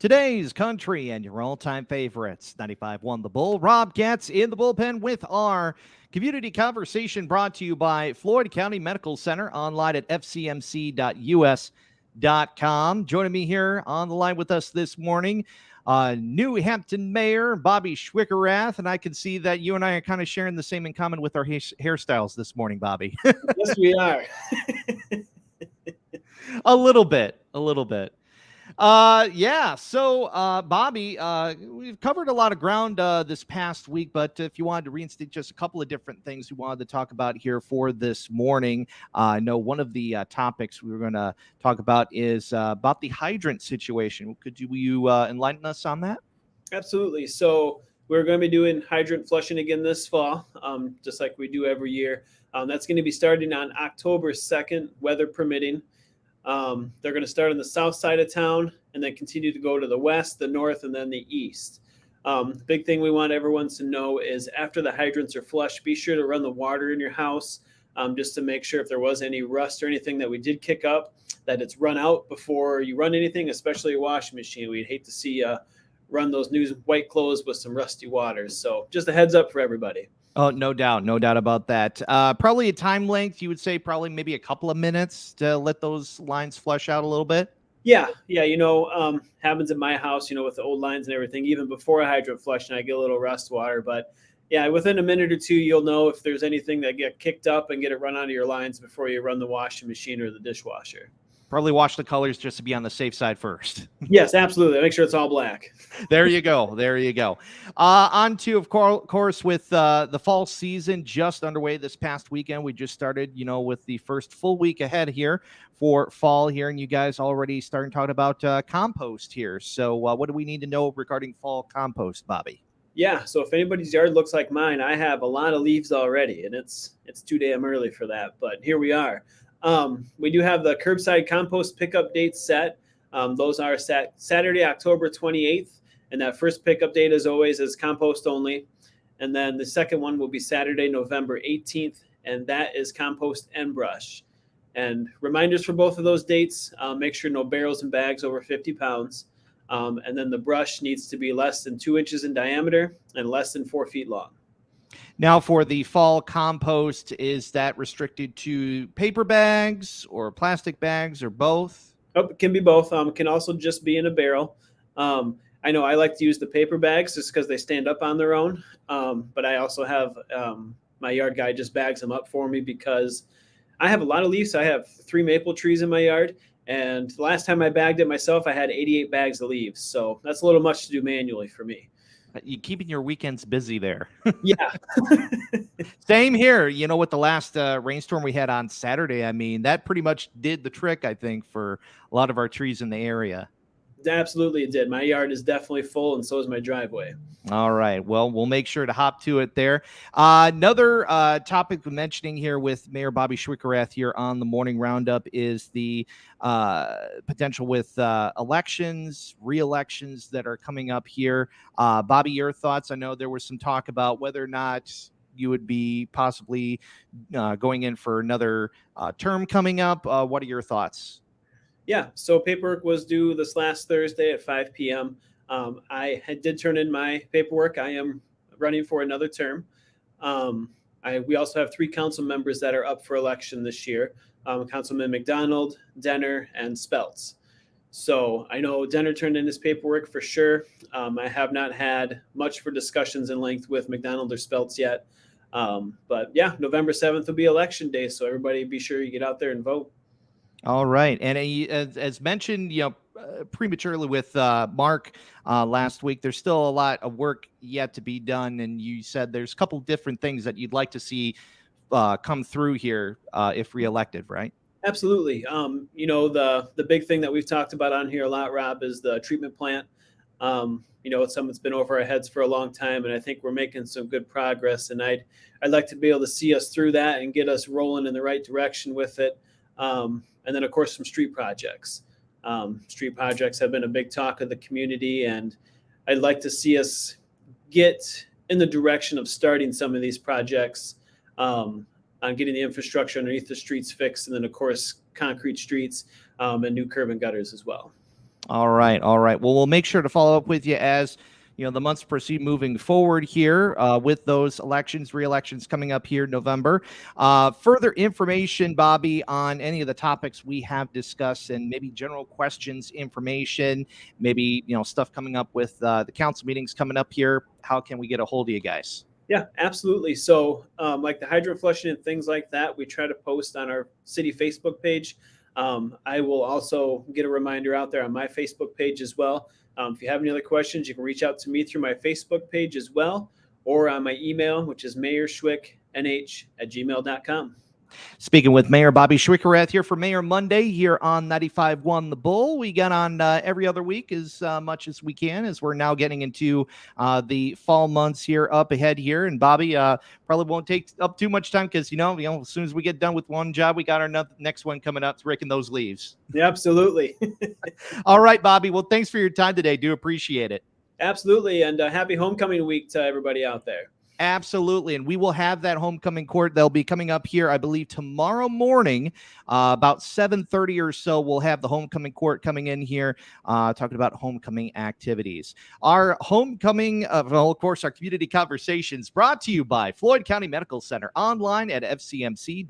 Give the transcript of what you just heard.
Today's country and your all-time favorites. 95.1 The Bull. Rob Getz in the bullpen with our community conversation brought to you by Floyd County Medical Center, online at fcmc.us.com. Joining me here on the line with us this morning, New Hampton Mayor Bobby Schwickerath, and I can see that you and I are kind of sharing the same in common with our hairstyles this morning, Bobby. Yes, we are. A little bit. So Bobby, we've covered a lot of ground this past week, but if you wanted to reinstate just a couple of different things we wanted to talk about here for this morning, I know one of the topics we were going to talk about is about the hydrant situation. Could you enlighten us on that? Absolutely. So we're going to be doing hydrant flushing again this fall, just like we do every year. That's going to be starting on October 2nd, weather permitting. They're going to start on the south side of town and then continue to go to the west, the north, and then the east. The big thing we want everyone to know is after the hydrants are flushed, be sure to run the water in your house just to make sure if there was any rust or anything that we did kick up, that it's run out before you run anything, especially a washing machine. We'd hate to see you run those new white clothes with some rusty water. So just a heads up for everybody. Oh, no doubt about that. Probably a time length, you would say probably maybe a couple of minutes to let those lines flush out a little bit? Yeah. Happens at my house, with the old lines and everything, even before a hydrant flush, and I get a little rust water. But yeah, within a minute or two, you'll know if there's anything that get kicked up and get it run out of your lines before you run the washing machine or the dishwasher. Probably wash the colors just to be on the safe side first. Yes, absolutely. Make sure it's all black. There you go. On to, of course, with the fall season just underway this past weekend. We just started, with the first full week ahead here for fall here, and you guys already starting talking about compost here. So what do we need to know regarding fall compost, Bobby? Yeah, so if anybody's yard looks like mine, I have a lot of leaves already, and it's too damn early for that, but here we are. We do have the curbside compost pickup dates set. Those are Saturday, October 28th. And that first pickup date, as always, is compost only. And then the second one will be Saturday, November 18th. And that is compost and brush. And reminders for both of those dates, make sure no barrels and bags over 50 pounds. And then the brush needs to be less than 2 inches in diameter and less than 4 feet long. Now, for the fall compost, is that restricted to paper bags or plastic bags or both? Oh, it can be both. It can also just be in a barrel. I know I like to use the paper bags just because they stand up on their own. But I also have my yard guy just bags them up for me because I have a lot of leaves. I have 3 maple trees in my yard. And the last time I bagged it myself, I had 88 bags of leaves. So that's a little much to do manually for me. You keeping your weekends busy there. Yeah. Same here. With the last rainstorm we had on Saturday, I mean, that pretty much did the trick, I think, for a lot of our trees in the area. Absolutely, it did. My yard is definitely full, and so is my driveway. All right. Well, we'll make sure to hop to it there. Another topic we're mentioning here with Mayor Bobby Schwickerath here on the Morning Roundup is the potential with elections, re-elections that are coming up here. Bobby, your thoughts? I know there was some talk about whether or not you would be possibly going in for another term coming up. What are your thoughts? Yeah, so paperwork was due this last Thursday at 5 p.m. I did turn in my paperwork. I am running for another term. We also have 3 council members that are up for election this year, Councilman McDonald, Denner, and Speltz. So I know Denner turned in his paperwork for sure. I have not had much for discussions in length with McDonald or Speltz yet. But yeah, November 7th will be election day, so everybody be sure you get out there and vote. All right. And as mentioned, prematurely with Mark last week, there's still a lot of work yet to be done. And you said there's a couple different things that you'd like to see come through here if reelected, right? Absolutely. The big thing that we've talked about on here a lot, Rob, is the treatment plant. It's something that's been over our heads for a long time, and I think we're making some good progress. And I'd like to be able to see us through that and get us rolling in the right direction with it. And then, of course, some street projects. Street projects have been a big talk of the community, and I'd like to see us get in the direction of starting some of these projects on getting the infrastructure underneath the streets fixed, and then, of course, concrete streets and new curb and gutters as well. All right. All right. Well, we'll make sure to follow up with you as the months proceed moving forward here with those elections, re-elections coming up here November. Further information, Bobby, on any of the topics we have discussed and maybe general questions, information, maybe stuff coming up with the council meetings coming up here. How can we get a hold of you guys? Yeah, absolutely. So, like the hydrant flushing and things like that, we try to post on our city Facebook page. I will also get a reminder out there on my Facebook page as well. If you have any other questions, you can reach out to me through my Facebook page as well, or on my email, which is mayorschwicknh@gmail.com. Speaking with Mayor Bobby Schwickerath here for Mayor Monday here on 95.1 The Bull. We get on every other week as much as we can, as we're now getting into the fall months here up ahead here. And Bobby, probably won't take up too much time because, as soon as we get done with one job, we got our next one coming up, raking those leaves. Yeah, absolutely. All right, Bobby. Well, thanks for your time today. Do appreciate it. Absolutely. And happy homecoming week to everybody out there. Absolutely. And we will have that homecoming court. They'll be coming up here, I believe, tomorrow morning, about 7:30 or so. We'll have the homecoming court coming in here, talking about homecoming activities. Our homecoming, well, of course, our community conversations brought to you by Floyd County Medical Center, online at fcmc.us.com.